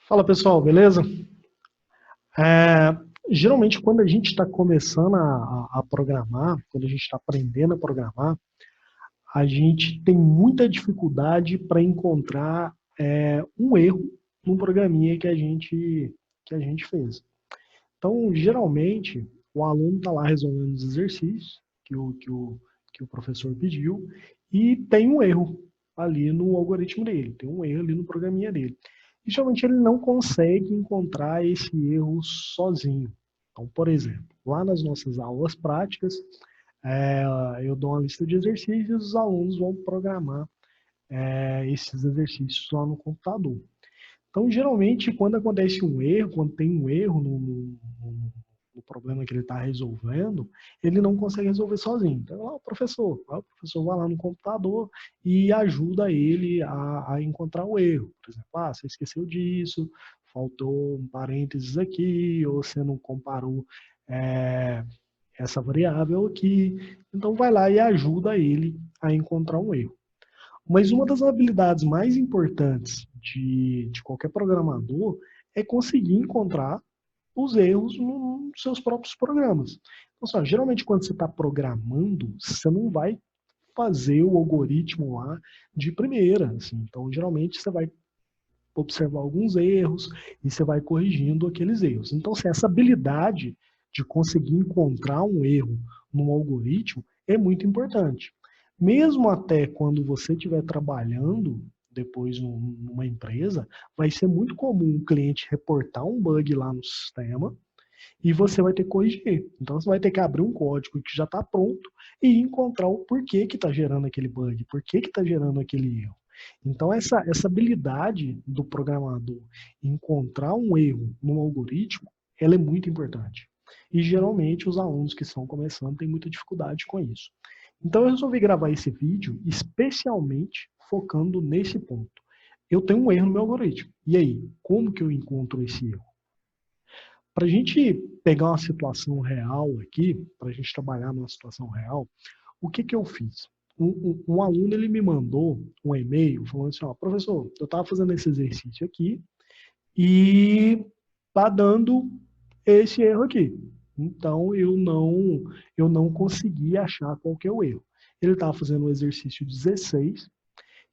Fala pessoal, beleza? É, Geralmente quando a gente está começando a programar, quando a gente está aprendendo a programar, a gente tem muita dificuldade para encontrar um erro num programinha que a gente fez. Então, geralmente, o aluno está lá resolvendo os exercícios que o professor pediu e tem um erro ali no algoritmo dele, tem um erro ali no programinha dele. E geralmente ele não consegue encontrar esse erro sozinho. Então, por exemplo, lá nas nossas aulas práticas, é, eu dou uma lista de exercícios e os alunos vão programar esses exercícios lá no computador. Então, geralmente, quando acontece um erro, quando tem um erro no problema que ele está resolvendo, ele não consegue resolver sozinho. Então, o professor vai lá no computador e ajuda ele a encontrar o erro. Por exemplo, você esqueceu disso, faltou um parênteses aqui, ou você não comparou é, essa variável aqui. Então, vai lá e ajuda ele a encontrar um erro. Mas uma das habilidades mais importantes de qualquer programador é conseguir encontrar os erros nos seus próprios programas. Então, assim, geralmente quando você está programando, você não vai fazer o algoritmo lá de primeira. Assim. Então, geralmente você vai observar alguns erros e você vai corrigindo aqueles erros. Então, assim, essa habilidade de conseguir encontrar um erro num algoritmo é muito importante. Mesmo até quando você estiver trabalhando depois numa empresa, vai ser muito comum o cliente reportar um bug lá no sistema e você vai ter que corrigir. Então você vai ter que abrir um código que já está pronto e encontrar o porquê que está gerando aquele bug, porquê que está gerando aquele erro. Então essa habilidade do programador encontrar um erro num algoritmo, ela é muito importante. E geralmente os alunos que estão começando têm muita dificuldade com isso. Então eu resolvi gravar esse vídeo especialmente focando nesse ponto. Eu tenho um erro no meu algoritmo. E aí, como que eu encontro esse erro? Para a gente pegar uma situação real aqui, para a gente trabalhar numa situação real, o que eu fiz? Um aluno ele me mandou um e-mail falando assim, professor, eu estava fazendo esse exercício aqui e tá dando esse erro aqui. Então eu não consegui achar qual que é o erro. Ele estava fazendo o exercício 16,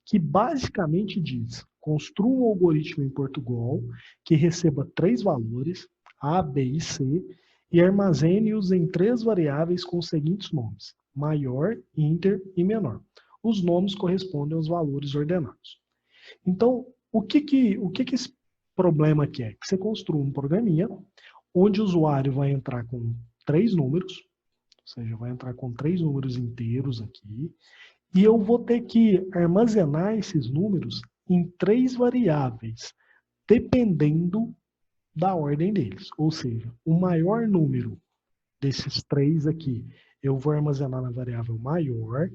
que basicamente diz: construa um algoritmo em Portugal que receba três valores, A, B e C, e armazene-os em três variáveis com os seguintes nomes: maior, inter e menor. Os nomes correspondem aos valores ordenados. Então, o que esse problema aqui é? Que você construa um programinha onde o usuário vai entrar com três números, ou seja, vai entrar com três números inteiros aqui, e eu vou ter que armazenar esses números em três variáveis, dependendo da ordem deles. Ou seja, o maior número desses três aqui eu vou armazenar na variável maior,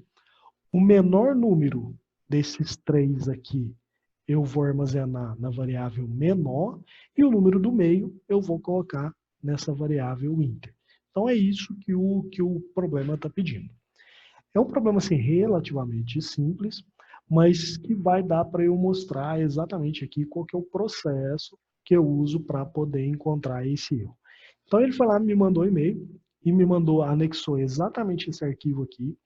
o menor número desses três aqui eu vou armazenar na variável menor, e o número do meio eu vou colocar nessa variável inter. Então é isso que o problema está pedindo. É um problema assim, relativamente simples, mas que vai dar para eu mostrar exatamente aqui qual que é o processo que eu uso para poder encontrar esse erro. Então ele foi lá, me mandou um e-mail e me mandou, anexou exatamente esse arquivo aqui.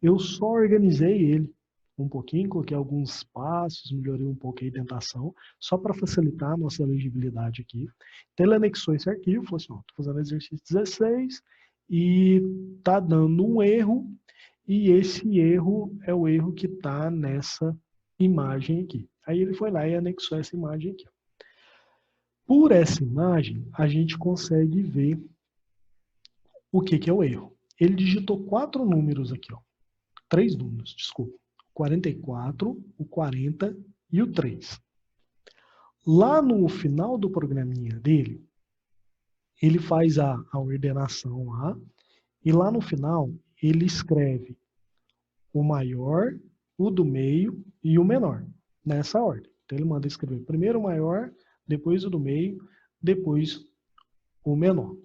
Eu só organizei ele um pouquinho, coloquei alguns passos, melhorei um pouco a indentação, só para facilitar a nossa legibilidade aqui. Então ele anexou esse arquivo, falou assim, estou fazendo exercício 16 e está dando um erro, e esse erro é o erro que está nessa imagem aqui. Aí ele foi lá e anexou essa imagem aqui. Por essa imagem, a gente consegue ver o que é o erro. Ele digitou quatro números aqui, três números, desculpa. 44, o 40 e o 3. Lá no final do programinha dele, ele faz a ordenação lá, e lá no final ele escreve o maior, o do meio e o menor, nessa ordem. Então ele manda escrever primeiro o maior, depois o do meio, depois o menor.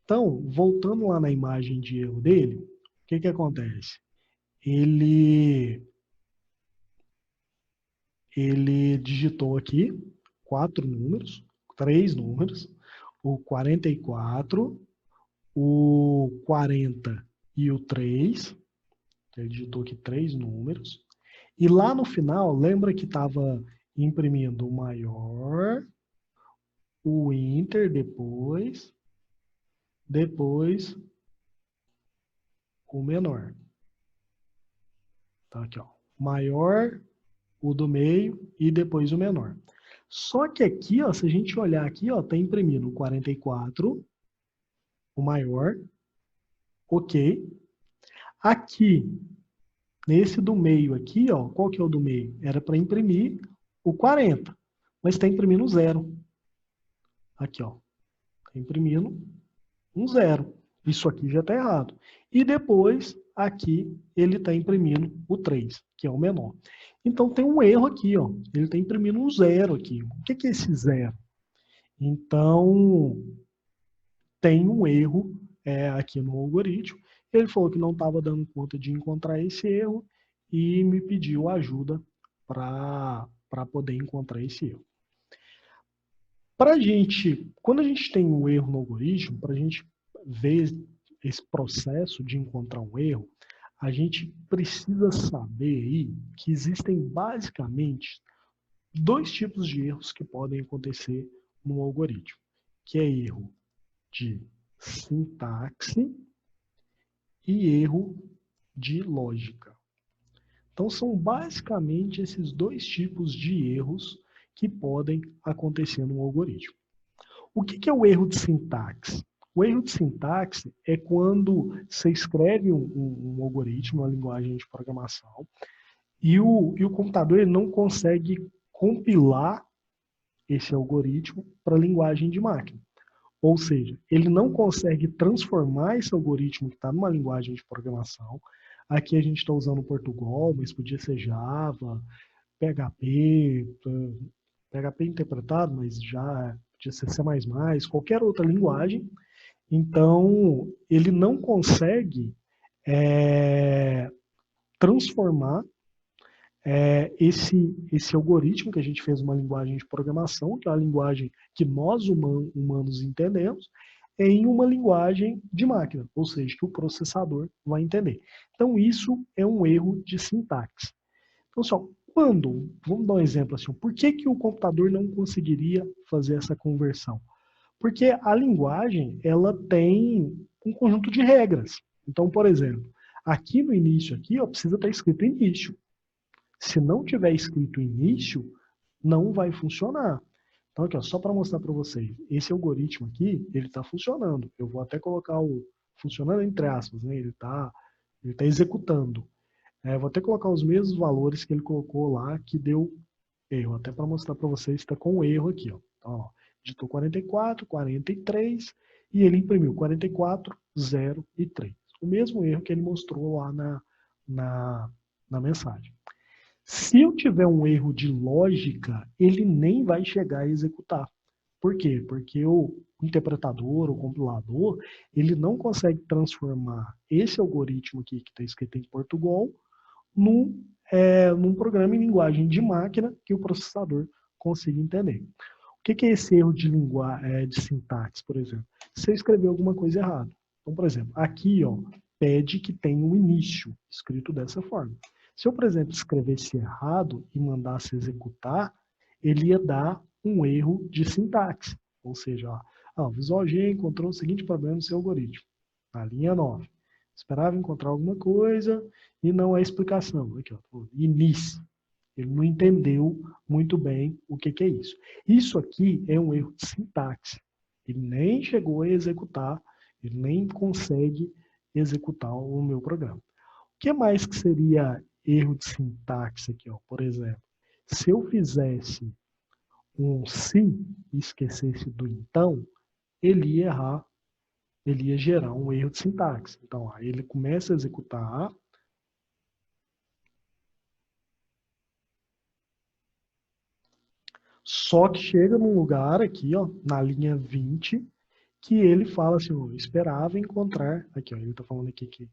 Então, voltando lá na imagem de erro dele, o que acontece? Ele digitou aqui 4 números, 3 números, o 44, o 40 e o 3. Ele digitou aqui 3 números. E lá no final, lembra que estava imprimindo o maior, o Inter depois o menor. Tá aqui, ó. Maior, o do meio e depois o menor. Só que aqui, ó, se a gente olhar aqui, ó, tá imprimindo o 44, o maior, ok. Aqui, nesse do meio aqui, ó, qual que é o do meio? Era para imprimir o 40, mas está imprimindo 0. Aqui, ó, tá imprimindo um 0. Isso aqui já está errado. E depois, aqui, ele está imprimindo o 3, que é o menor. Então, tem um erro aqui, ó. Ele está imprimindo um 0 aqui. O que é esse 0? Então, tem um erro aqui no algoritmo. Ele falou que não estava dando conta de encontrar esse erro e me pediu ajuda para poder encontrar esse erro. Quando a gente tem um erro no algoritmo, para a gente ver esse processo de encontrar um erro, a gente precisa saber aí que existem basicamente 2 tipos de erros que podem acontecer no algoritmo, que é erro de sintaxe e erro de lógica. Então, são basicamente esses 2 tipos de erros que podem acontecer no algoritmo. O que é o erro de sintaxe? O erro de sintaxe é quando você escreve um algoritmo, uma linguagem de programação, e o computador ele não consegue compilar esse algoritmo para a linguagem de máquina. Ou seja, ele não consegue transformar esse algoritmo que está numa linguagem de programação. Aqui a gente está usando Portugal, mas podia ser Java, PHP, PHP interpretado, mas já podia ser C++, qualquer outra linguagem. Então, ele não consegue transformar esse algoritmo que a gente fez uma linguagem de programação, que é a linguagem que nós humanos entendemos, em uma linguagem de máquina, ou seja, que o processador vai entender. Então, isso é um erro de sintaxe. Então, só, vamos dar um exemplo assim, por que o computador não conseguiria fazer essa conversão? Porque a linguagem, ela tem um conjunto de regras. Então, por exemplo, aqui no início, aqui, ó, precisa estar escrito início. Se não tiver escrito início, não vai funcionar. Então, aqui, ó, só para mostrar para vocês, esse algoritmo aqui, ele está funcionando. Eu vou até colocar o funcionando entre aspas, né? Ele tá executando. Vou até colocar os mesmos valores que ele colocou lá, que deu erro, até para mostrar para vocês que está com erro aqui. Ó. Então, ó, digitou 44, 43, e ele imprimiu 44, 0 e 3. O mesmo erro que ele mostrou lá na mensagem. Se eu tiver um erro de lógica, ele nem vai chegar a executar. Por quê? Porque o interpretador, o compilador, ele não consegue transformar esse algoritmo aqui que está escrito em Portugal num programa em linguagem de máquina que o processador consiga entender. O que é esse erro de sintaxe, por exemplo? Se eu escrever alguma coisa errada. Então, por exemplo, aqui ó, pede que tenha um início, escrito dessa forma. Se eu, por exemplo, escrevesse errado e mandasse executar, ele ia dar um erro de sintaxe. Ou seja, ó, o Visual G encontrou o seguinte problema no seu algoritmo. Na linha 9. Esperava encontrar alguma coisa e não há explicação. Aqui, ó, início. Ele não entendeu muito bem o que é isso. Isso aqui é um erro de sintaxe. Ele nem chegou a executar, ele nem consegue executar o meu programa. O que mais que seria erro de sintaxe aqui? Ó? Por exemplo, se eu fizesse um se e esquecesse do então, ele ia errar, ele ia gerar um erro de sintaxe. Então, ó, ele começa a executar só que chega num lugar aqui, ó, na linha 20, que ele fala assim, ó, esperava encontrar, aqui ó, ele está falando aqui que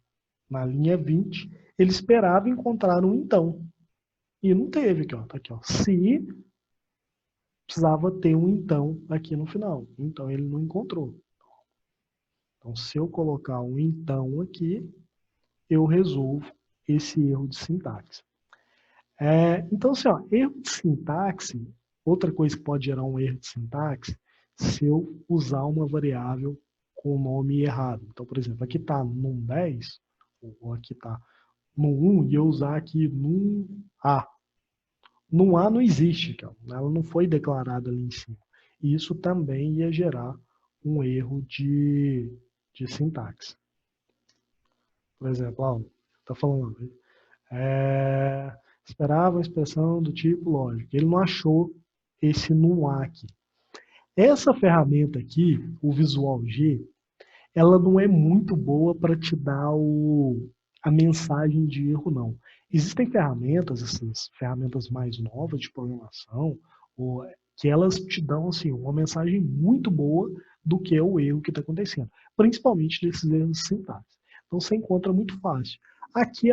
na linha 20, ele esperava encontrar um então. E não teve aqui, ó, tá aqui ó, se precisava ter um então aqui no final. Então ele não encontrou. Então se eu colocar um então aqui, eu resolvo esse erro de sintaxe. Então assim, ó, erro de sintaxe, outra coisa que pode gerar um erro de sintaxe, se eu usar uma variável com o nome errado. Então, por exemplo, aqui está num 10, ou aqui está no 1, e eu usar aqui num A. No A não existe, ela não foi declarada ali em cima. E isso também ia gerar um erro de sintaxe. Por exemplo, ó, está falando, esperava a expressão do tipo lógico. Ele não achou esse num A aqui. Essa ferramenta aqui, o Visual G, ela não é muito boa para te dar a mensagem de erro, não. Existem ferramentas, essas ferramentas mais novas de programação, que elas te dão assim, uma mensagem muito boa do que é o erro que está acontecendo, principalmente desses erros de sintaxe. Então você encontra muito fácil. Aqui,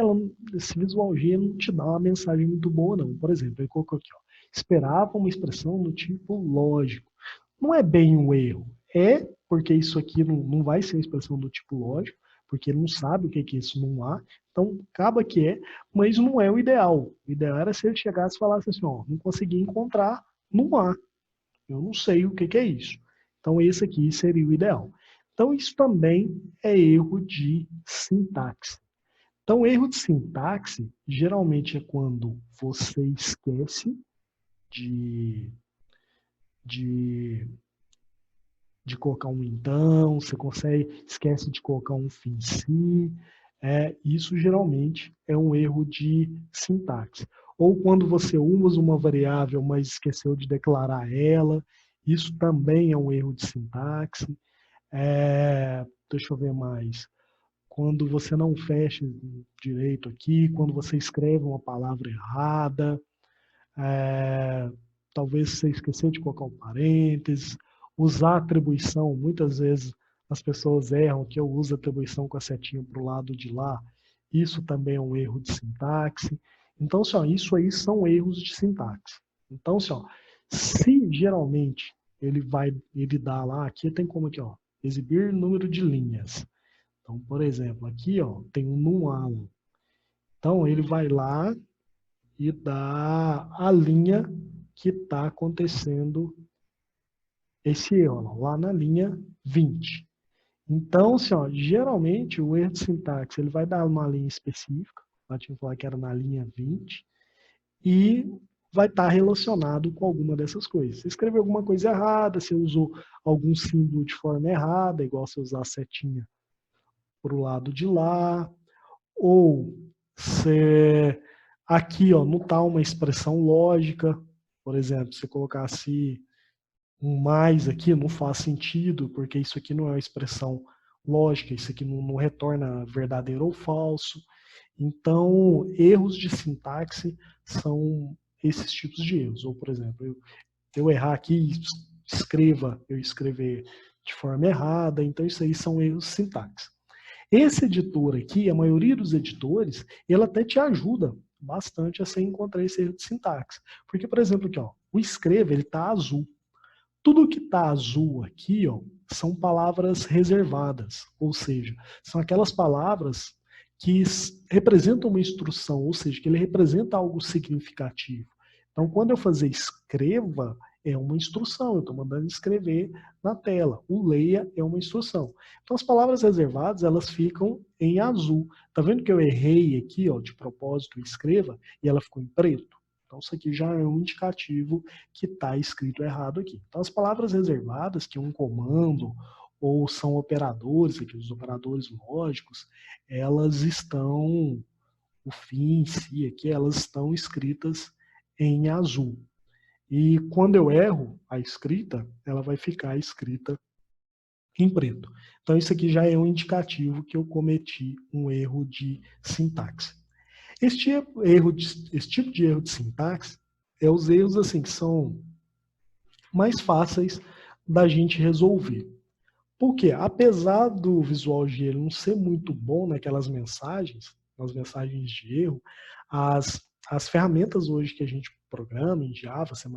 esse Visual G não te dá uma mensagem muito boa, não. Por exemplo, ele colocou aqui, ó, esperava uma expressão do tipo lógico. Não é bem um erro, porque isso aqui não vai ser a expressão do tipo lógico, porque ele não sabe o que é isso não há, então acaba que mas não é o ideal. O ideal era se ele chegasse e falasse assim, ó, não consegui encontrar, não há, eu não sei o que é isso. Então esse aqui seria o ideal. Então isso também é erro de sintaxe. Então erro de sintaxe geralmente é quando você esquece de, de de colocar um então, você esquece de colocar um fim si. Isso geralmente é um erro de sintaxe. Ou quando você usa uma variável, mas esqueceu de declarar ela, isso também é um erro de sintaxe. Deixa eu ver mais. Quando você não fecha direito aqui, quando você escreve uma palavra errada, talvez você esqueceu de colocar um parênteses, usar atribuição, muitas vezes as pessoas erram que eu uso atribuição com a setinha para o lado de lá, isso também é um erro de sintaxe. Então, isso aí são erros de sintaxe. Então, se geralmente ele dá lá, aqui tem como aqui, ó, exibir número de linhas. Então, por exemplo, aqui, ó, tem um num A. Então, ele vai lá e dá a linha que está acontecendo esse erro, lá na linha 20. Então, assim, ó, geralmente o erro de sintaxe ele vai dar uma linha específica, lá tinha que falar que era na linha 20, e vai estar relacionado com alguma dessas coisas. Você escreveu alguma coisa errada, você usou algum símbolo de forma errada, igual você usar a setinha para o lado de lá, ou você aqui, ó, não está uma expressão lógica, por exemplo, se colocasse um mais aqui, não faz sentido, porque isso aqui não é uma expressão lógica, isso aqui não retorna verdadeiro ou falso. Então, erros de sintaxe são esses tipos de erros. Ou, por exemplo, eu errar aqui e eu escrever de forma errada, então isso aí são erros de sintaxe. Esse editor aqui, a maioria dos editores, ele até te ajuda bastante a você encontrar esse erro de sintaxe. Porque, por exemplo, aqui, ó, o escreva, ele está azul. Tudo que está azul aqui, ó, são palavras reservadas, ou seja, são aquelas palavras que representam uma instrução, ou seja, que ele representa algo significativo. Então, quando eu fazer escreva, é uma instrução, eu estou mandando escrever na tela. O leia é uma instrução. Então, as palavras reservadas, elas ficam em azul. Tá vendo que eu errei aqui, ó, de propósito, escreva, e ela ficou em preto? Então, isso aqui já é um indicativo que está escrito errado aqui. Então, as palavras reservadas, que é um comando, ou são operadores, aqui, os operadores lógicos, elas estão, o fim em si aqui, elas estão escritas em azul. E quando eu erro a escrita, ela vai ficar escrita em preto. Então, isso aqui já é um indicativo que eu cometi um erro de sintaxe. Esse tipo de erro de sintaxe é os erros assim que são mais fáceis da gente resolver. Por quê? Apesar do Visual G não ser muito bom nas mensagens de erro, as ferramentas hoje que a gente programa, em Java, C++,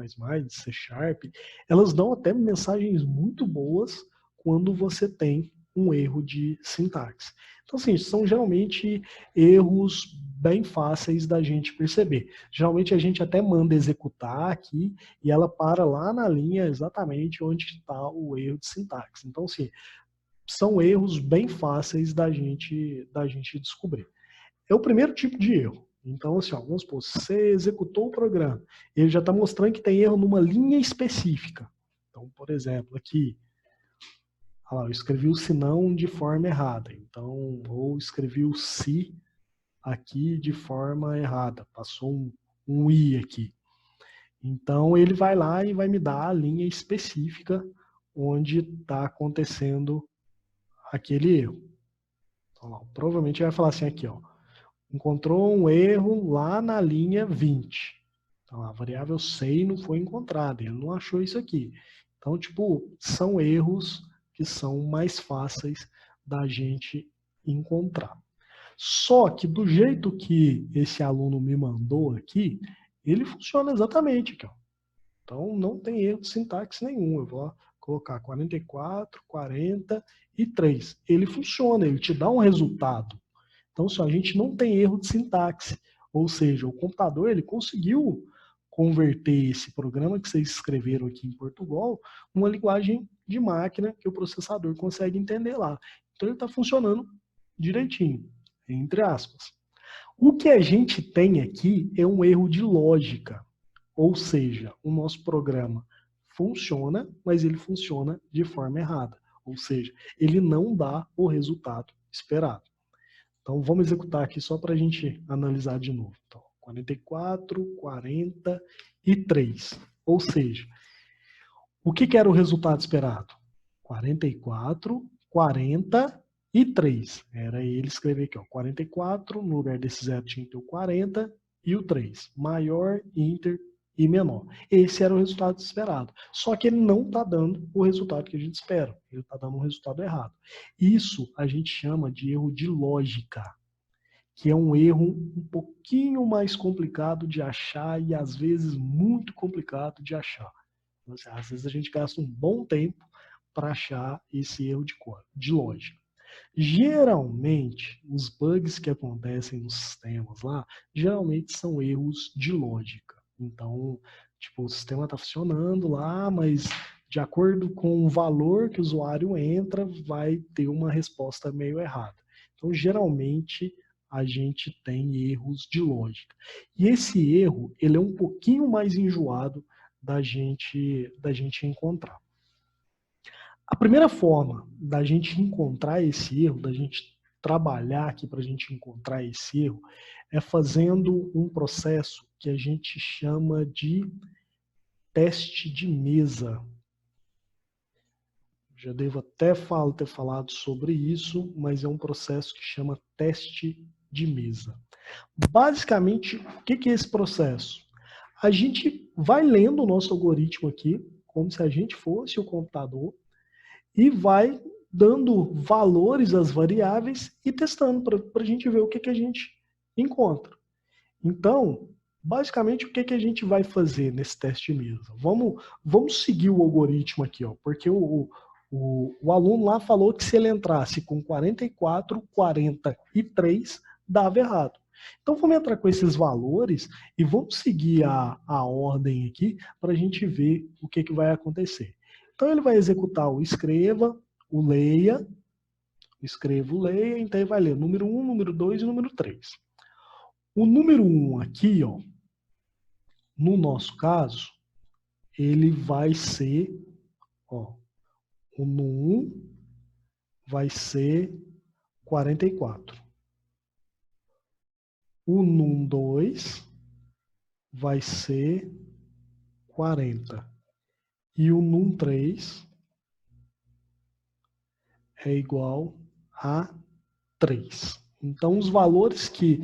C Sharp, elas dão até mensagens muito boas quando você tem um erro de sintaxe. Então, assim, são geralmente erros bem fáceis da gente perceber. Geralmente a gente até manda executar aqui e ela para lá na linha exatamente onde está o erro de sintaxe. Então, assim, são erros bem fáceis da gente descobrir. É o primeiro tipo de erro. Então, assim, ó, vamos supor, você executou o programa, ele já está mostrando que tem erro numa linha específica. Então, por exemplo, aqui, olha lá, eu escrevi o se não de forma errada. Então, ou escrevi o se aqui de forma errada. Passou um i aqui. Então, ele vai lá e vai me dar a linha específica onde está acontecendo aquele erro. Então, lá, provavelmente vai falar assim aqui, ó. Encontrou um erro lá na linha 20. Então, a variável sei não foi encontrada, ele não achou isso aqui. Então, tipo, são erros que são mais fáceis da gente encontrar. Só que do jeito que esse aluno me mandou aqui, ele funciona exatamente aqui, ó. Então, não tem erro de sintaxe nenhum. Eu vou colocar 44, 43. Ele funciona, ele te dá um resultado. Então, se a gente não tem erro de sintaxe, ou seja, o computador ele conseguiu converter esse programa que vocês escreveram aqui em Portugal numa linguagem de máquina que o processador consegue entender lá. Então, ele está funcionando direitinho, entre aspas. O que a gente tem aqui é um erro de lógica, ou seja, o nosso programa funciona, mas ele funciona de forma errada, ou seja, ele não dá o resultado esperado. Então, vamos executar aqui só para a gente analisar de novo. Então, 44, 43. Ou seja, o que era o resultado esperado? 44, 43. Era ele escrever aqui, ó, 44, no lugar desse 0 tinha que ter o 40 e o 3. Maior, inter e menor. Esse era o resultado esperado. Só que ele não está dando o resultado que a gente espera. Ele está dando um resultado errado. Isso a gente chama de erro de lógica, que é um erro um pouquinho mais complicado de achar e às vezes muito complicado de achar. Às vezes a gente gasta um bom tempo para achar esse erro de lógica. Geralmente, os bugs que acontecem nos sistemas lá, geralmente são erros de lógica. Então, tipo, o sistema está funcionando lá, mas de acordo com o valor que o usuário entra, vai ter uma resposta meio errada. Então, geralmente, a gente tem erros de lógica. E esse erro, ele é um pouquinho mais enjoado da gente encontrar. A primeira forma da gente encontrar esse erro, da gente trabalhar aqui para a gente encontrar esse erro, é fazendo um processo que a gente chama de teste de mesa. Já devo até ter falado sobre isso, mas é um processo que chama teste de mesa. Basicamente, o que é esse processo? A gente vai lendo o nosso algoritmo aqui, como se a gente fosse o computador, e vai dando valores às variáveis e testando para a gente ver o que a gente encontra. Então, basicamente, o que a gente vai fazer nesse teste de mesa? Vamos seguir o algoritmo aqui, ó, porque o aluno lá falou que se ele entrasse com 44, 43, dava errado. Então, vamos entrar com esses valores e vamos seguir a ordem aqui para a gente ver o que vai acontecer. Então, ele vai executar o escreva, o leia, escreva o leia, então ele vai ler o número 1, número 2 e o número 3. O número 1 aqui, ó, no nosso caso, ele vai ser, ó, o no 1 vai ser 44. O num 2 vai ser 40. E o num 3 é igual a 3. Então, os valores que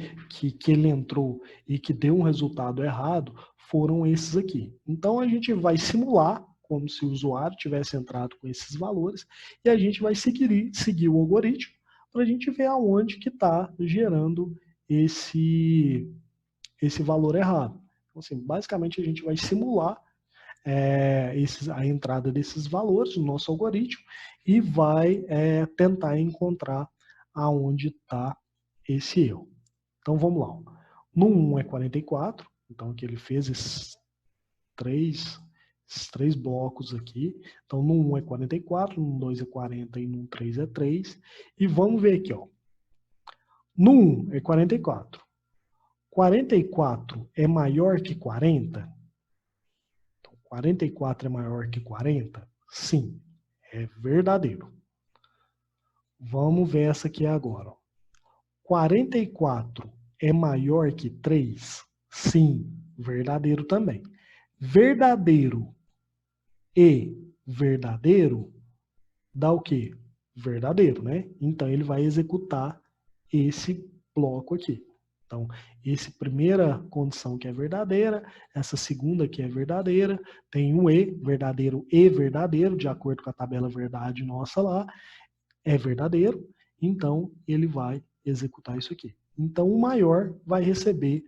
ele entrou e que deu um resultado errado foram esses aqui. Então, a gente vai simular como se o usuário tivesse entrado com esses valores e a gente vai seguir o algoritmo para a gente ver aonde que está gerando esse valor errado. Então, assim, basicamente a gente vai simular a entrada desses valores no nosso algoritmo e vai tentar encontrar aonde está esse erro. Então vamos lá. No 1 é 44, então aqui ele fez esses três blocos aqui. Então no 1 é 44, no 2 é 40 e no 3 é 3. E vamos ver aqui, ó. No 1 é 44. 44 é maior que 40? 44 é maior que 40? Sim, é verdadeiro. Vamos ver essa aqui agora. 44 é maior que 3? Sim, verdadeiro também. Verdadeiro e verdadeiro dá o quê? Verdadeiro, né? Então ele vai executar esse bloco aqui. Então, essa primeira condição que é verdadeira, essa segunda que é verdadeira, tem um verdadeiro e verdadeiro, de acordo com a tabela verdade nossa lá, é verdadeiro, então ele vai executar isso aqui. Então, o maior vai receber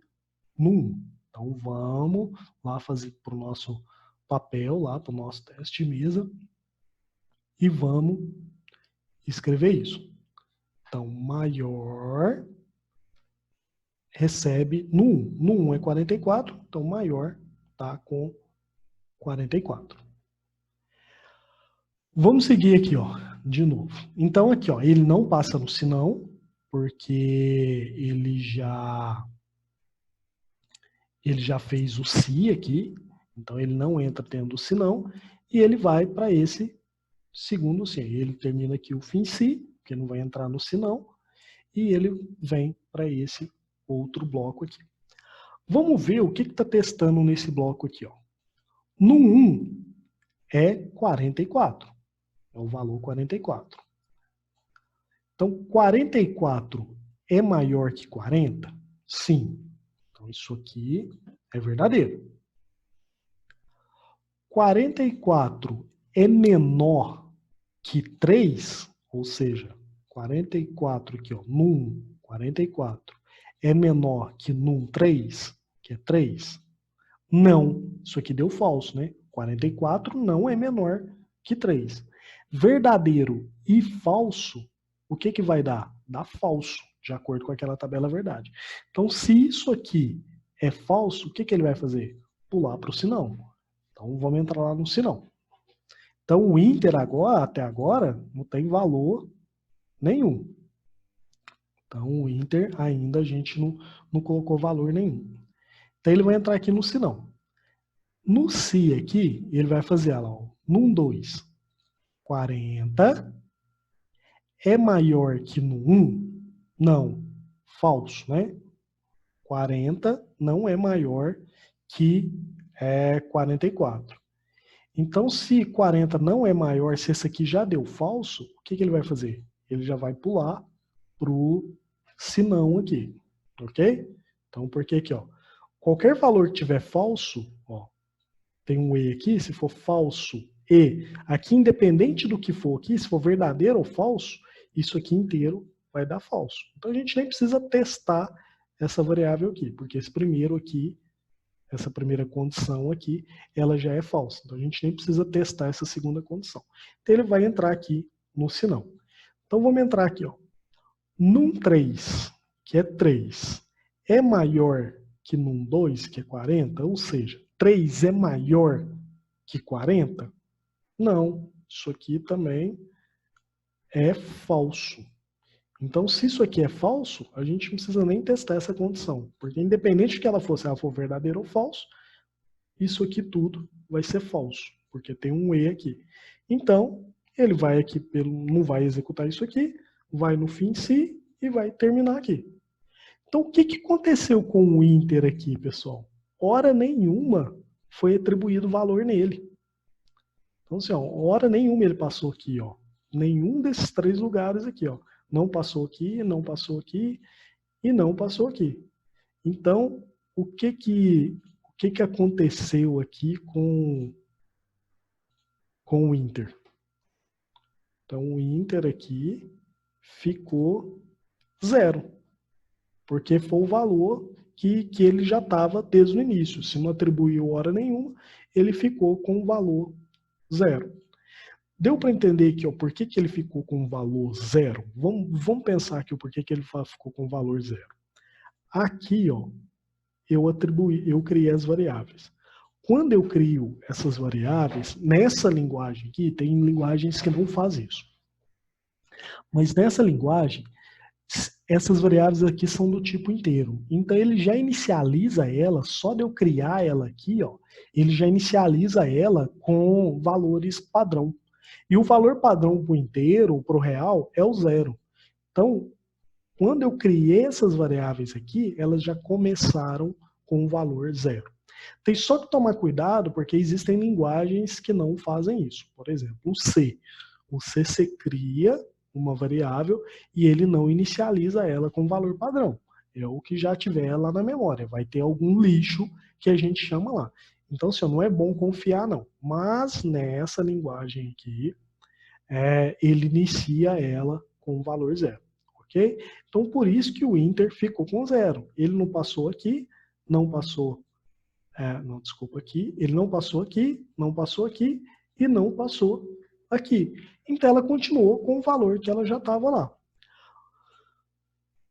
no 1. Então, vamos lá fazer para o nosso papel, lá para o nosso teste de mesa, e vamos escrever isso. Então, maior recebe no 1. No 1 é 44, então maior está com 44. Vamos seguir aqui, ó, de novo. Então aqui, ó, ele não passa no sinão, porque ele já fez o se aqui, então ele não entra tendo o sinão, e ele vai para esse segundo se. Ele termina aqui o fim se, que não vai entrar no sinão, e ele vem para esse outro bloco aqui. Vamos ver o que está testando nesse bloco aqui, ó. No 1 é 44. É o valor 44. Então, 44 é maior que 40? Sim. Então, isso aqui é verdadeiro. 44 é menor que 3? Ou seja, 44 aqui, ó, num 44 é menor que num 3, que é 3? Não. Isso aqui deu falso, né? 44 não é menor que 3. Verdadeiro e falso, o que que vai dar? Dá falso, de acordo com aquela tabela verdade. Então, se isso aqui é falso, o que que ele vai fazer? Pular para o sinão. Então, vamos entrar lá no sinão. Então, o Inter agora, até agora, não tem valor nenhum. Então, o Inter ainda a gente não colocou valor nenhum. Então, ele vai entrar aqui no sinão. No se aqui, ele vai fazer ela, ó, num 2, 40 é maior que no 1? Não, falso, né? 40 não é maior que 44. Então, se 40 não é maior, se esse aqui já deu falso, o que que ele vai fazer? Ele já vai pular para o senão aqui, ok? Então, porque aqui, ó, qualquer valor que tiver falso, ó, tem um e aqui, se for falso e, aqui independente do que for aqui, se for verdadeiro ou falso, isso aqui inteiro vai dar falso. Então a gente nem precisa testar essa variável aqui, porque esse primeiro aqui, essa primeira condição aqui, ela já é falsa. Então a gente nem precisa testar essa segunda condição. Então ele vai entrar aqui no sinão. Então vamos entrar aqui, ó. Num 3, que é 3, é maior que num 2, que é 40, ou seja, 3 é maior que 40? Não, isso aqui também é falso. Então, se isso aqui é falso, a gente não precisa nem testar essa condição, porque independente de que ela for, se ela for verdadeira ou falso, isso aqui tudo vai ser falso, porque tem um e aqui. Então, ele vai aqui, não vai executar isso aqui, vai no fim se e vai terminar aqui. Então, o que aconteceu com o Inter aqui, pessoal? Hora nenhuma foi atribuído valor nele. Então, assim, ó, hora nenhuma ele passou aqui, ó. Nenhum desses três lugares aqui, ó. Não passou aqui, não passou aqui e não passou aqui. Então, o que aconteceu aqui com o Inter? Então, o Inter aqui ficou 0, porque foi o valor que ele já estava desde o início. Se não atribuiu hora nenhuma, ele ficou com o valor 0. Deu para entender aqui, ó, por que ele ficou com o valor 0? Vamos pensar aqui o porquê que ele ficou com o valor 0. Aqui, ó, eu criei as variáveis. Quando eu crio essas variáveis, nessa linguagem aqui, tem linguagens que não fazem isso. Mas nessa linguagem, essas variáveis aqui são do tipo inteiro. Então ele já inicializa ela, só de eu criar ela aqui, ó, ele já inicializa ela com valores padrão. E o valor padrão para o inteiro, para o real, é o 0. Então, quando eu criei essas variáveis aqui, elas já começaram com o valor 0. Tem só que tomar cuidado, porque existem linguagens que não fazem isso. Por exemplo, o C. O C você cria uma variável e ele não inicializa ela com valor padrão. É o que já tiver lá na memória. Vai ter algum lixo que a gente chama lá. Então, assim, não é bom confiar, não. Mas nessa linguagem aqui, ele inicia ela com valor 0. Ok? Então, por isso que o inter ficou com 0. Ele não passou aqui, não passou... não, desculpa aqui. Ele não passou aqui, não passou aqui e não passou aqui. Então, ela continuou com o valor que ela já estava lá.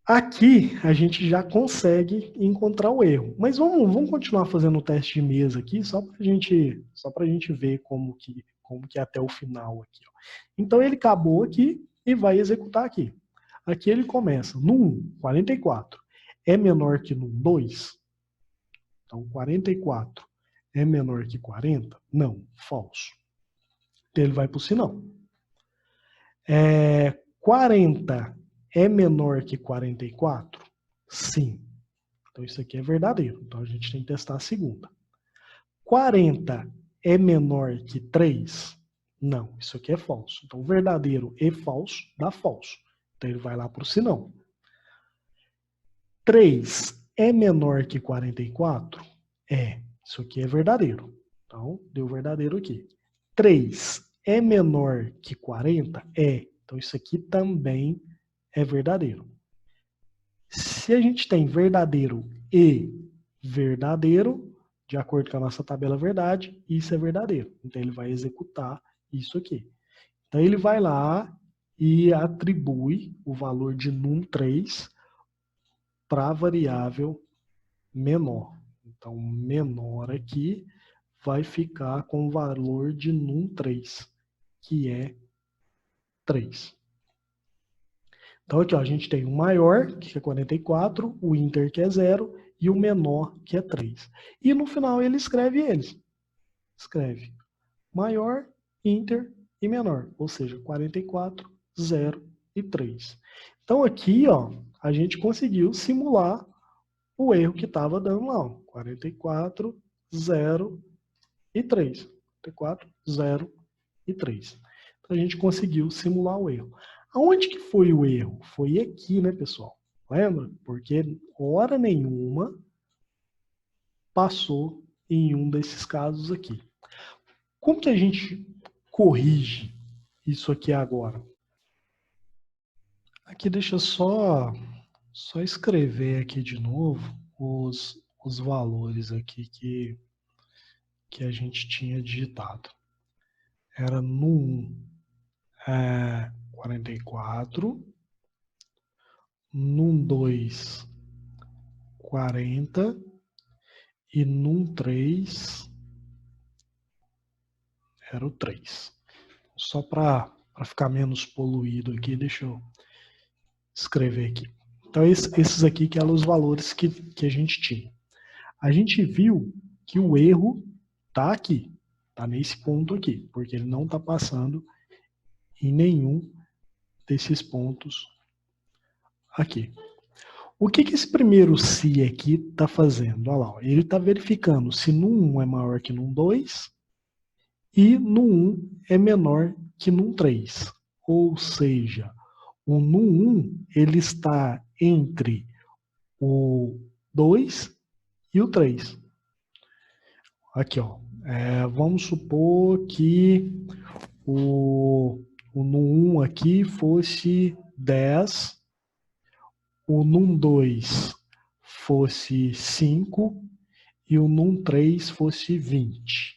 Aqui, a gente já consegue encontrar o erro. Mas vamos continuar fazendo o teste de mesa aqui, só para a gente ver como que é até o final aqui. Ó. Então, ele acabou aqui e vai executar aqui. Aqui ele começa no 1, 44. É menor que no 2? Então, 44 é menor que 40? Não, falso. Então, ele vai para o sinal. 40 é menor que 44? Sim. Então, isso aqui é verdadeiro. Então, a gente tem que testar a segunda. 40 é menor que 3? Não, isso aqui é falso. Então, verdadeiro e falso dá falso. Então, ele vai lá para o sinal. 3 é menor que 44? É. Isso aqui é verdadeiro. Então, deu verdadeiro aqui. 3 é menor que 40? É. Então, isso aqui também é verdadeiro. Se a gente tem verdadeiro e verdadeiro, de acordo com a nossa tabela verdade, isso é verdadeiro. Então, ele vai executar isso aqui. Então, ele vai lá e atribui o valor de num3 para a variável menor. Então, menor aqui vai ficar com o valor de num3, que é 3. Então, aqui ó, a gente tem o maior, que é 44, o inter, que é 0, e o menor, que é 3. E no final ele escreve eles. Escreve maior, inter e menor, ou seja, 44, 0 e 3. Então, aqui ó, a gente conseguiu simular o erro que estava dando lá. Ó, 44, 0 e 3. 44, 0 e 3. Então, a gente conseguiu simular o erro. Aonde que foi o erro? Foi aqui, né, pessoal? Lembra? Porque hora nenhuma passou em um desses casos aqui. Como que a gente corrige isso aqui agora? Aqui deixa eu só escrever aqui de novo os valores aqui que a gente tinha digitado. Era no 1, 44, num 2, 40 e num 3 era o 3. Só para ficar menos poluído aqui, deixa eu escrever aqui. Então, esses aqui que eram os valores que a gente tinha. A gente viu que o erro está aqui, está nesse ponto aqui, porque ele não está passando em nenhum desses pontos aqui. O que esse primeiro se aqui está fazendo? Olha lá, ó, ele está verificando se no 1 é maior que no 2 e no 1 é menor que no 3. Ou seja, o no 1 ele está entre o 2 e o 3. Aqui, ó. Vamos supor que o no 1 aqui fosse 10, o num 2 fosse 5 e o num3 fosse 20.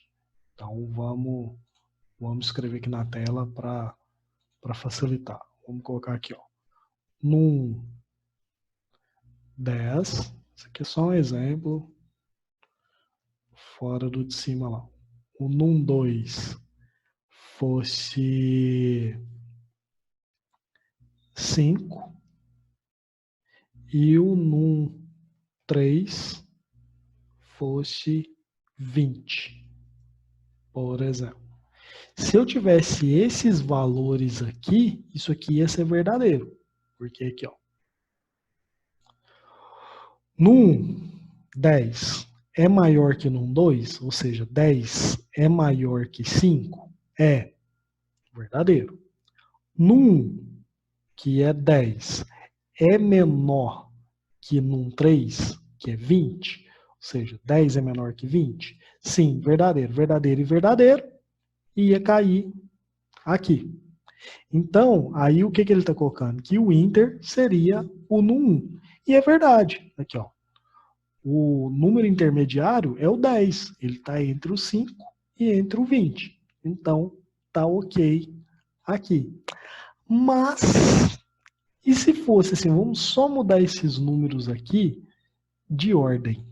Então, vamos escrever aqui na tela para facilitar. Vamos colocar aqui, ó, num 10, isso aqui é só um exemplo, fora do de cima lá. O num 2 fosse 5 e o num 3 fosse 20, por exemplo. Se eu tivesse esses valores aqui, isso aqui ia ser verdadeiro. Porque aqui, ó, num 10 é maior que num 2, ou seja, 10 é maior que 5, é verdadeiro. Num que é 10 é menor que num 3, que é 20, ou seja, 10 é menor que 20, sim, verdadeiro, verdadeiro e verdadeiro, ia cair aqui. Então, aí o que ele está colocando? Que o inter seria o num 1. E é verdade. Aqui, ó. O número intermediário é o 10. Ele está entre o 5 e entre o 20. Então, tá ok aqui. Mas, e se fosse assim, vamos só mudar esses números aqui de ordem.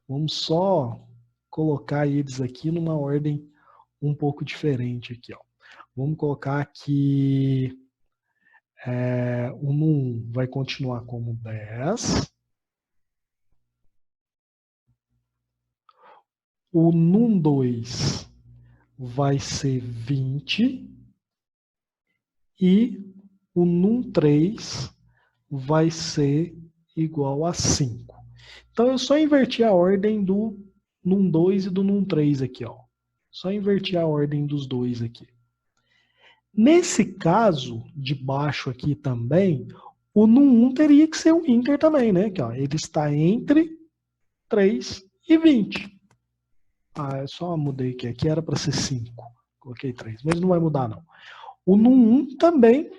Vamos só colocar eles aqui numa ordem um pouco diferente aqui, ó. Vamos colocar que o num vai continuar como 10. O num 2 vai ser 20. E o num 3 vai ser igual a 5. Então, eu só inverti a ordem do num 2 e do num 3 aqui, ó. Só inverti a ordem dos dois aqui. Nesse caso, de baixo aqui também, o num 1 teria que ser um inter também, né? Aqui, ó, ele está entre 3 e 20. Ah, eu só mudei aqui. Aqui era para ser 5. Coloquei 3, mas não vai mudar, não. O num 1 também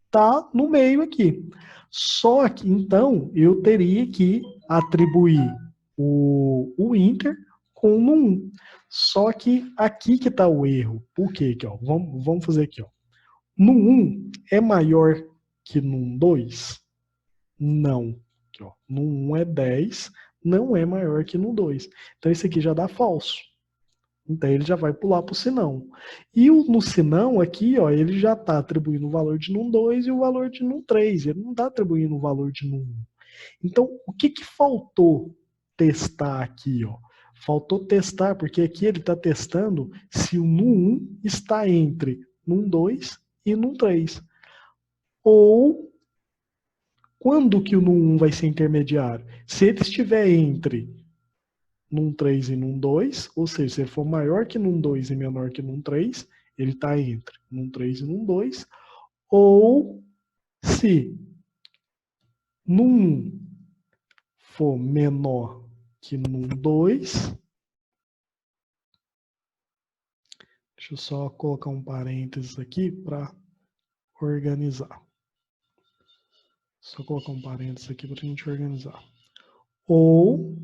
está no meio aqui. Só que, então, eu teria que atribuir o inter com o num 1. Só que aqui que está o erro. Por quê? Aqui, ó, vamos fazer aqui. Ó. Num 1 é maior que num 2? Não. Aqui, ó. Num 1 é 10, não é maior que num 2. Então, esse aqui já dá falso. Então, ele já vai pular para o senão. E no senão, aqui, ó, ele já está atribuindo o valor de num 2 e o valor de num 3. Ele não está atribuindo o valor de num 1. Então, o que faltou testar aqui? Ó? Faltou testar, porque aqui ele está testando se o num 1 está entre num 2 e num 3. Ou quando que o num 1 vai ser intermediário? Se ele estiver entre num 3 e num 2, ou seja, se ele for maior que num 2 e menor que num 3, ele está entre num 3 e num 2, ou se num 1 for menor que num 2, deixa eu só colocar um parênteses aqui para organizar. Só colocar um parênteses aqui para a gente organizar. Ou,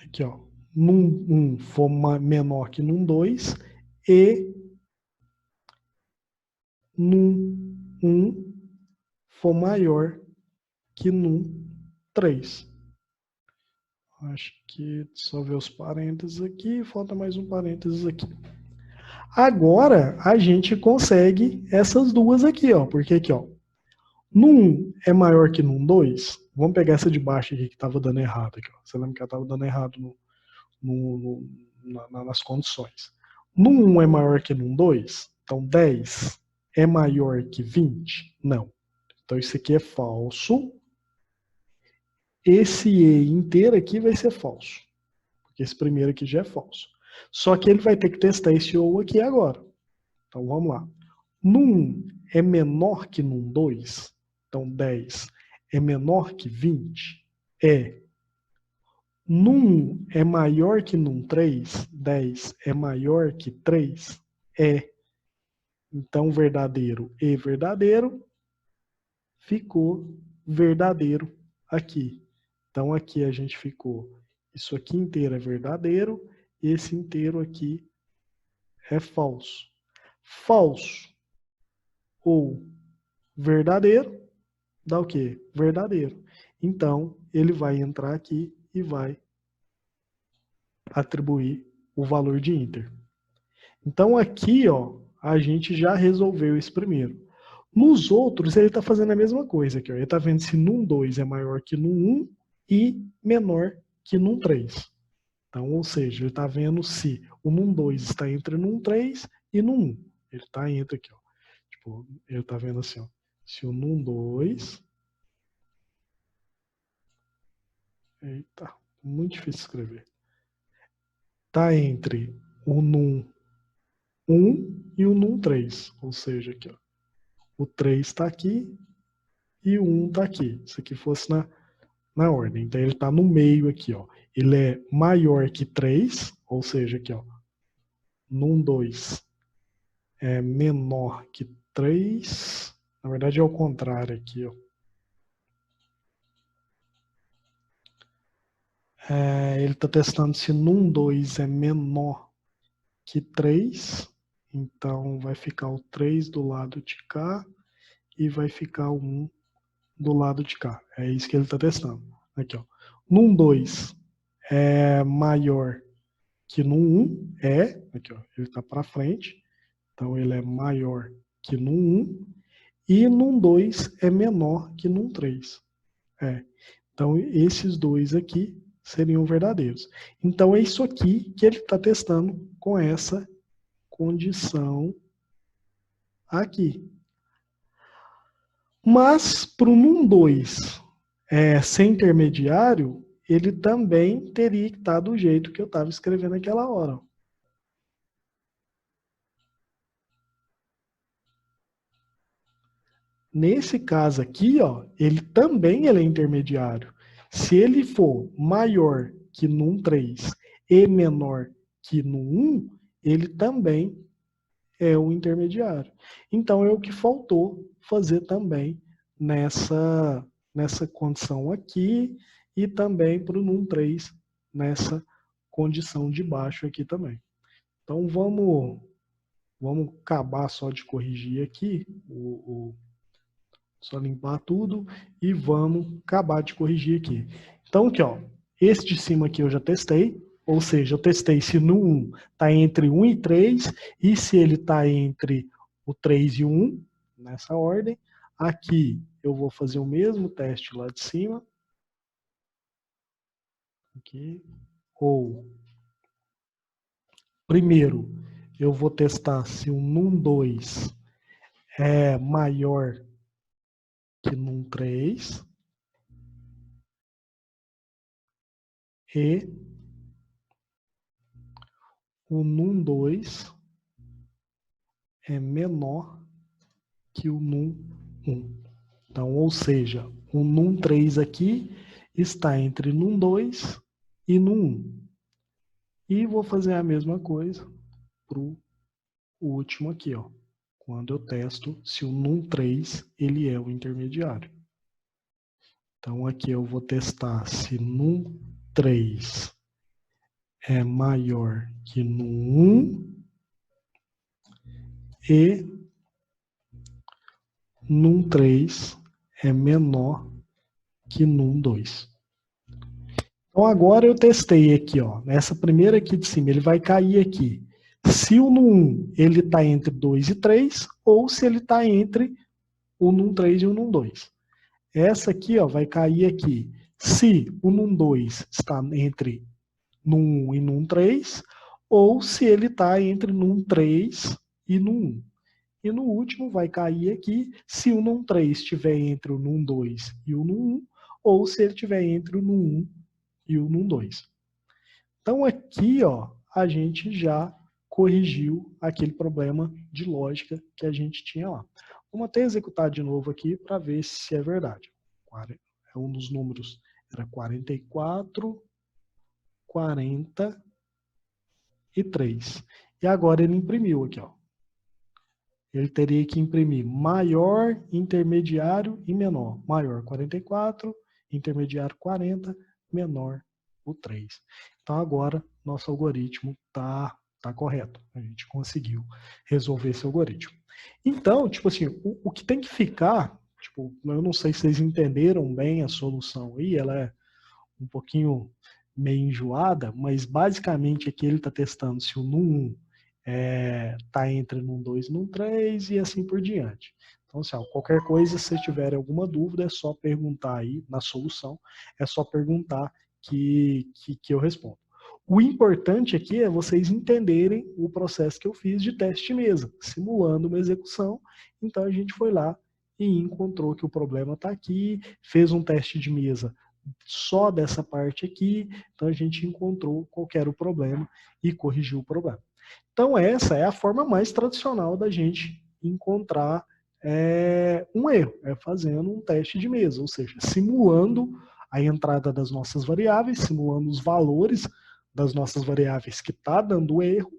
aqui ó, num 1 for menor que num 2 e num 1 for maior que num 3. Acho que só ver os parênteses aqui, falta mais um parênteses aqui. Agora a gente consegue essas duas aqui, ó, porque aqui, ó, num 1 é maior que num 2. Vamos pegar essa de baixo aqui que estava dando errado aqui, ó. Você lembra que ela estava dando errado nas condições. Num 1 é maior que num 2, então 10 é maior que 20? Não. Então isso aqui é falso. Esse E inteiro aqui vai ser falso. Porque esse primeiro aqui já é falso. Só que ele vai ter que testar esse OU aqui agora. Então vamos lá. Num 1 é menor que num 2? Então 10 é menor que 20? É. Num 1 é maior que num 3? 10 é maior que 3? É. Então verdadeiro e verdadeiro ficou verdadeiro aqui. Então aqui a gente ficou, isso aqui inteiro é verdadeiro, esse inteiro aqui é falso. Falso ou verdadeiro dá o quê? Verdadeiro. Então ele vai entrar aqui e vai atribuir o valor de inter. Então aqui, ó, a gente já resolveu esse primeiro. Nos outros, ele está fazendo a mesma coisa aqui, ó. Ele está vendo se num2 é maior que num1 e menor que num3. Então, ou seja, ele está vendo se o num2 está entre num3 e num1. Ele está entre aqui, ó. Tipo, ele está vendo assim, ó. Se o num2... Eita, muito difícil escrever. Está entre o num1 e o num3. Ou seja, aqui, ó. O 3 está aqui e o 1 está aqui. Se aqui fosse na ordem. Então, ele está no meio aqui, ó. Ele é maior que 3, ou seja, aqui, ó. Num2 é menor que 3. Na verdade, é o contrário aqui, ó. Ele está testando se num2 é menor que 3. Então, vai ficar o 3 do lado de cá e vai ficar o 1 do lado de cá. É isso que ele está testando. Aqui, ó. Num2 é maior que num1 aqui ó, ele está para frente, então ele é maior que num1, e num2 é menor que num3. Então esses dois aqui seriam verdadeiros. Então é isso aqui que ele está testando com essa condição aqui. Mas para o num2 sem intermediário, ele também teria que estar do jeito que eu estava escrevendo naquela hora. Nesse caso aqui, ó, ele também é intermediário. Se ele for maior que num 3 e menor que num 1, ele também é o intermediário. Então é o que faltou fazer também nessa condição aqui e também para o num 3 nessa condição de baixo aqui também. Então vamos acabar só de corrigir aqui só limpar tudo e vamos acabar de corrigir aqui. Então aqui, ó, esse de cima aqui eu já testei, ou seja, eu testei se no 1 está entre 1 e 3 e se ele está entre o 3 e o 1, nessa ordem. Aqui eu vou fazer o mesmo teste lá de cima. Aqui. Ou, primeiro, eu vou testar se o num2 é maior que num3 e o num2 é menor que o num1. Então, ou seja, o num3 aqui está entre num2 e num1. E vou fazer a mesma coisa para o último aqui, ó, quando eu testo se o num3 ele é o intermediário. Então, aqui eu vou testar se num3 é maior que num1 e num3 é menor que num2. Então agora eu testei aqui, ó, nessa primeira aqui de cima, ele vai cair aqui. Se o num1 ele está entre 2 e 3, ou se ele está entre o num3 e o num2. Essa aqui, ó, vai cair aqui. Se o num2 está entre num1 e num3, ou se ele está entre num3 e num1. E no último vai cair aqui se o num3 estiver entre o num2 e o num1, ou se ele estiver entre o num1 e o num2. Então aqui, ó, a gente já corrigiu aquele problema de lógica que a gente tinha lá. Vamos até executar de novo aqui para ver se é verdade. Um dos números era 44, 43. E agora ele imprimiu aqui, ó. Ele teria que imprimir maior, intermediário e menor. Maior 44, intermediário 40, menor o 3. Então agora nosso algoritmo está correto. A gente conseguiu resolver esse algoritmo. Então, tipo assim, o que tem que ficar, tipo, eu não sei se vocês entenderam bem a solução aí, ela é um pouquinho meio enjoada, mas basicamente aqui ele está testando se o NUM1 está entre NUM2 e NUM3 e assim por diante. Então, assim, qualquer coisa, se tiver alguma dúvida, é só perguntar aí na solução, é só perguntar que eu respondo. O importante aqui é vocês entenderem o processo que eu fiz de teste de mesa, simulando uma execução. Então a gente foi lá e encontrou que o problema está aqui, fez um teste de mesa só dessa parte aqui, então a gente encontrou qual era o problema e corrigiu o problema. Então essa é a forma mais tradicional da gente encontrar um erro, fazendo um teste de mesa, ou seja, simulando a entrada das nossas variáveis, simulando os valores das nossas variáveis que está dando erro,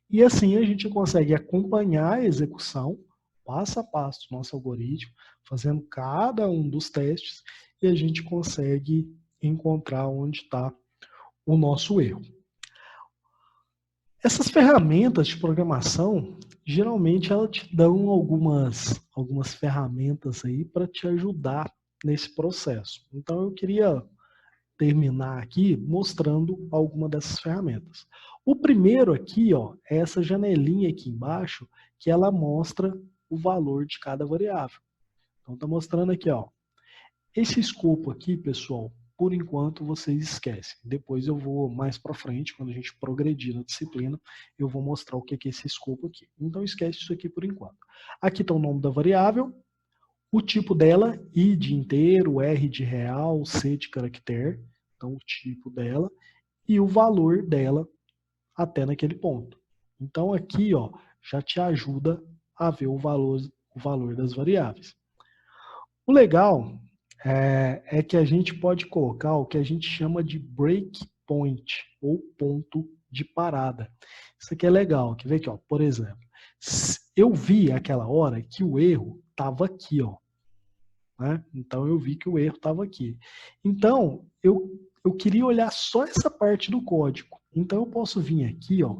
e assim a gente consegue acompanhar a execução, passo a passo do nosso algoritmo, fazendo cada um dos testes, e a gente consegue encontrar onde está o nosso erro. Essas ferramentas de programação, geralmente elas te dão algumas ferramentas aí para te ajudar nesse processo. Então eu queria terminar aqui mostrando alguma dessas ferramentas. O primeiro aqui, ó, é essa janelinha aqui embaixo, que ela mostra o valor de cada variável. Então está mostrando aqui, ó. Esse escopo aqui, pessoal, por enquanto vocês esquecem. Depois eu vou mais para frente, quando a gente progredir na disciplina, eu vou mostrar o que é esse escopo aqui. Então esquece isso aqui por enquanto. Aqui está o nome da variável, o tipo dela, I de inteiro, R de real, C de caractere, então o tipo dela, e o valor dela até naquele ponto. Então aqui, ó, já te ajuda a ver o valor das variáveis. O legal é que a gente pode colocar o que a gente chama de breakpoint, ou ponto de parada. Isso aqui é legal, quer ver aqui, ó, por exemplo, eu vi aquela hora que o erro estava aqui, ó. Né? Então eu vi que o erro estava aqui. Então eu queria olhar só essa parte do código. Então eu posso vir aqui, ó,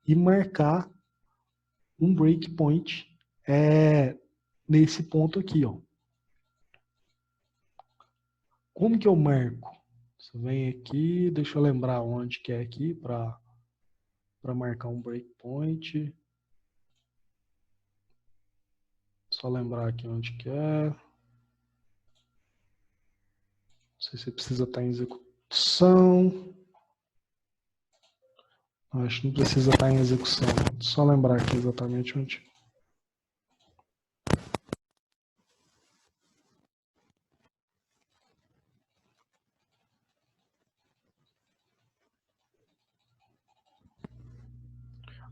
e marcar um breakpoint nesse ponto aqui, ó. Como que eu marco? Você vem aqui, deixa eu lembrar onde que é aqui para marcar um breakpoint. Só lembrar aqui onde que é. Não sei se precisa estar em execução. Acho que não precisa estar em execução. Só lembrar aqui exatamente onde.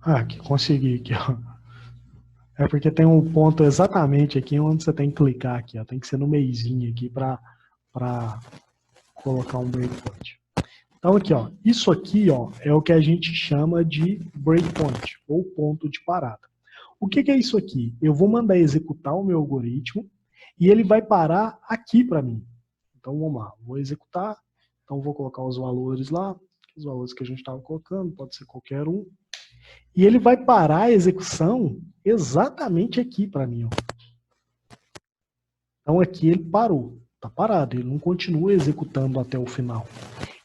Ah, aqui, consegui aqui, ó. É porque tem um ponto exatamente aqui onde você tem que clicar aqui, ó. Tem que ser no meizinho aqui para colocar um breakpoint. Então aqui, ó, isso aqui, ó, é o que a gente chama de breakpoint, ou ponto de parada. O que é isso aqui? Eu vou mandar executar o meu algoritmo e ele vai parar aqui para mim. Então vamos lá, vou executar, então vou colocar os valores lá, os valores que a gente estava colocando, pode ser qualquer um. E ele vai parar a execução exatamente aqui para mim. Ó. Então aqui ele parou, está parado, ele não continua executando até o final.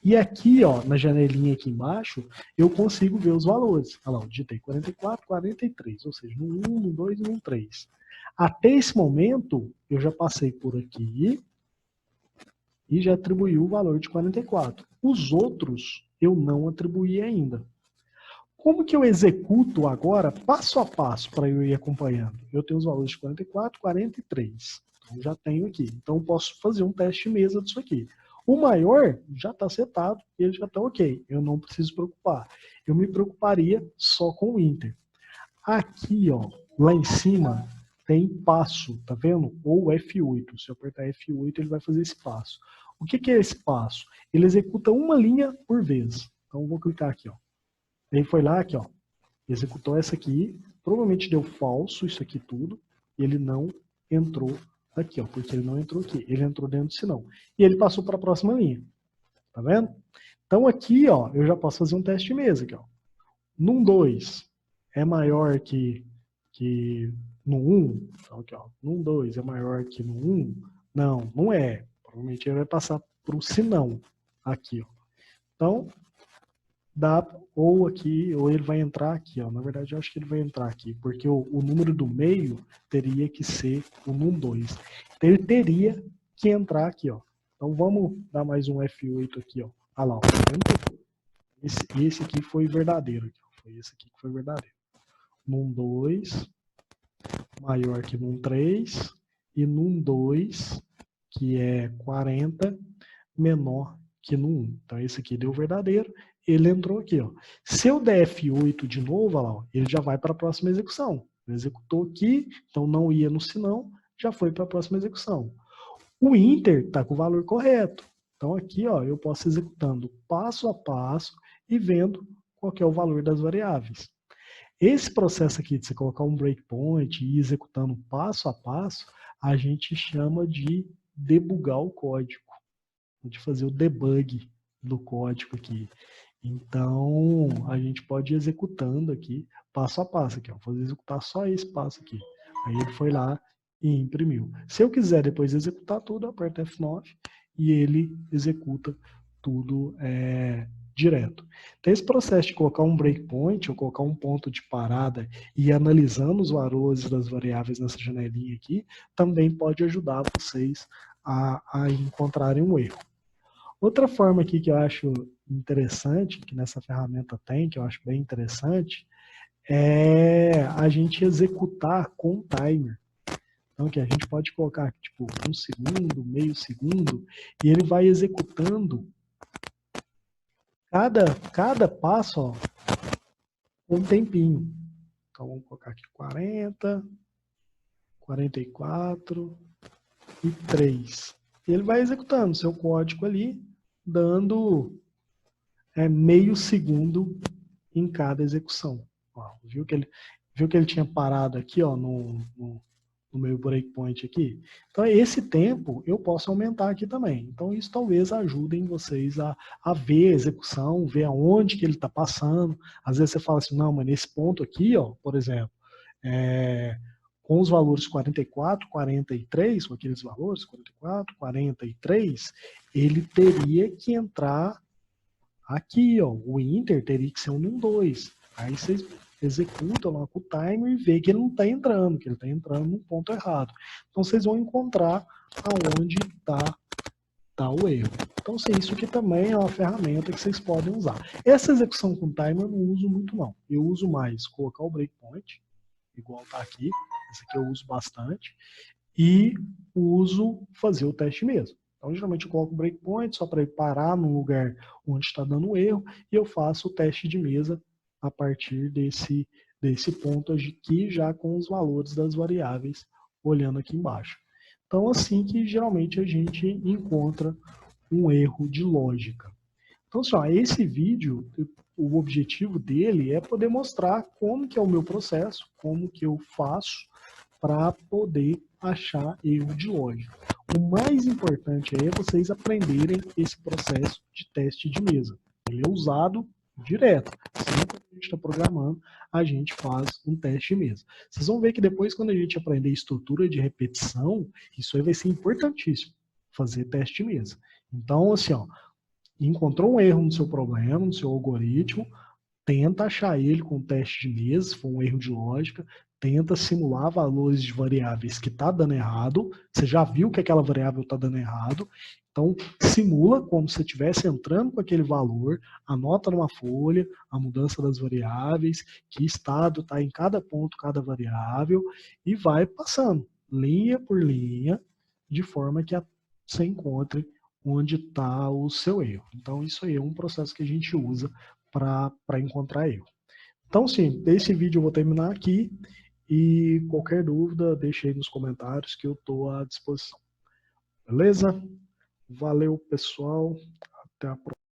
E aqui, ó, na janelinha aqui embaixo, eu consigo ver os valores. Olha lá, eu digitei 44, 43, ou seja, no 1, no 2 e no 3. Até esse momento, eu já passei por aqui e já atribuí o valor de 44. Os outros, eu não atribuí ainda. Como que eu executo agora, passo a passo, para eu ir acompanhando? Eu tenho os valores de 44, 43. Então, já tenho aqui. Então, eu posso fazer um teste de mesa disso aqui. O maior já está setado, ele já está ok. Eu não preciso preocupar. Eu me preocuparia só com o Inter. Aqui, ó, lá em cima, tem passo, tá vendo? Ou F8. Se eu apertar F8, ele vai fazer esse passo. O que é esse passo? Ele executa uma linha por vez. Então, eu vou clicar aqui, ó. Ele foi lá, aqui, ó, executou essa aqui, provavelmente deu falso isso aqui tudo, e ele não entrou aqui, ó, porque ele não entrou aqui, ele entrou dentro do sinão. E ele passou para a próxima linha, tá vendo? Então aqui, ó, eu já posso fazer um teste de mesa aqui, ó. Num 2 é maior que no 1, então aqui, ó, num 2 é maior que no 1, não, não é. Provavelmente ele vai passar para o sinão aqui, ó. Então, dá, ou aqui, ou ele vai entrar aqui, ó. Na verdade, eu acho que ele vai entrar aqui, porque o número do meio teria que ser o num 2. Então, ele teria que entrar aqui, ó. Então, vamos dar mais um F8 aqui, ó. Ah lá, ó. Esse aqui foi verdadeiro. Aqui, ó. Foi esse aqui que foi verdadeiro. Num 2, maior que num 3, e num 2, que é 40, menor que no 1. Então, esse aqui deu verdadeiro, ele entrou aqui, ó. Se eu der F8 de novo, olha lá, ó, ele já vai para a próxima execução. Ele executou aqui, então não ia no sinão, já foi para a próxima execução. O Inter está com o valor correto. Então, aqui, ó, eu posso ir executando passo a passo e vendo qual que é o valor das variáveis. Esse processo aqui de você colocar um breakpoint e ir executando passo a passo, a gente chama de debugar o código, de fazer o debug do código aqui. Então, a gente pode ir executando aqui, passo a passo aqui, ó. Vou executar só esse passo aqui. Aí ele foi lá e imprimiu. Se eu quiser depois executar tudo, eu aperto F9 e ele executa tudo direto. Então, esse processo de colocar um breakpoint ou colocar um ponto de parada e ir analisando os valores das variáveis nessa janelinha aqui, também pode ajudar vocês a encontrarem um erro. Outra forma aqui que eu acho interessante, que nessa ferramenta tem, que eu acho bem interessante, é a gente executar com timer. Então, que a gente pode colocar tipo 1 segundo, meio segundo, e ele vai executando cada passo, ó, um tempinho. Então, vamos colocar aqui 40, 44 e 3. E ele vai executando seu código ali, dando meio segundo em cada execução. Ó, viu que ele tinha parado aqui, ó, no meu breakpoint aqui? Então, esse tempo eu posso aumentar aqui também. Então, isso talvez ajude vocês a ver a execução, ver aonde que ele está passando. Às vezes você fala assim, não, mas nesse ponto aqui, ó, por exemplo, com os valores 44, 43, com aqueles valores, 44, 43, ele teria que entrar aqui, ó, o Inter teria que ser um 2. Aí vocês executam lá com o timer e vê que ele não está entrando, que ele está entrando no ponto errado. Então vocês vão encontrar aonde tá o erro. Então, assim, isso aqui também é uma ferramenta que vocês podem usar. Essa execução com timer eu não uso muito, não. Eu uso mais colocar o breakpoint, igual está aqui. Esse aqui eu uso bastante. E uso fazer o teste mesmo. Então, geralmente eu coloco o breakpoint só para ele parar no lugar onde está dando erro e eu faço o teste de mesa a partir desse ponto aqui, já com os valores das variáveis olhando aqui embaixo. Então, assim que geralmente a gente encontra um erro de lógica. Então, assim, ó, esse vídeo, o objetivo dele é poder mostrar como que é o meu processo, como que eu faço para poder achar erro de lógica. O mais importante é vocês aprenderem esse processo de teste de mesa. Ele é usado direto. Sempre que a gente está programando, a gente faz um teste de mesa. Vocês vão ver que depois, quando a gente aprender estrutura de repetição, isso aí vai ser importantíssimo, fazer teste de mesa. Então, assim, ó, encontrou um erro no seu problema, no seu algoritmo, tenta achar ele com teste de mesa, se for um erro de lógica, tenta simular valores de variáveis que está dando errado, você já viu que aquela variável está dando errado, então simula como se você estivesse entrando com aquele valor, anota numa folha a mudança das variáveis, que estado está em cada ponto, cada variável, e vai passando, linha por linha, de forma que você encontre onde está o seu erro. Então isso aí é um processo que a gente usa para encontrar erro. Então, sim, esse vídeo eu vou terminar aqui e qualquer dúvida, deixe aí nos comentários que eu estou à disposição. Beleza? Valeu, pessoal. Até a próxima.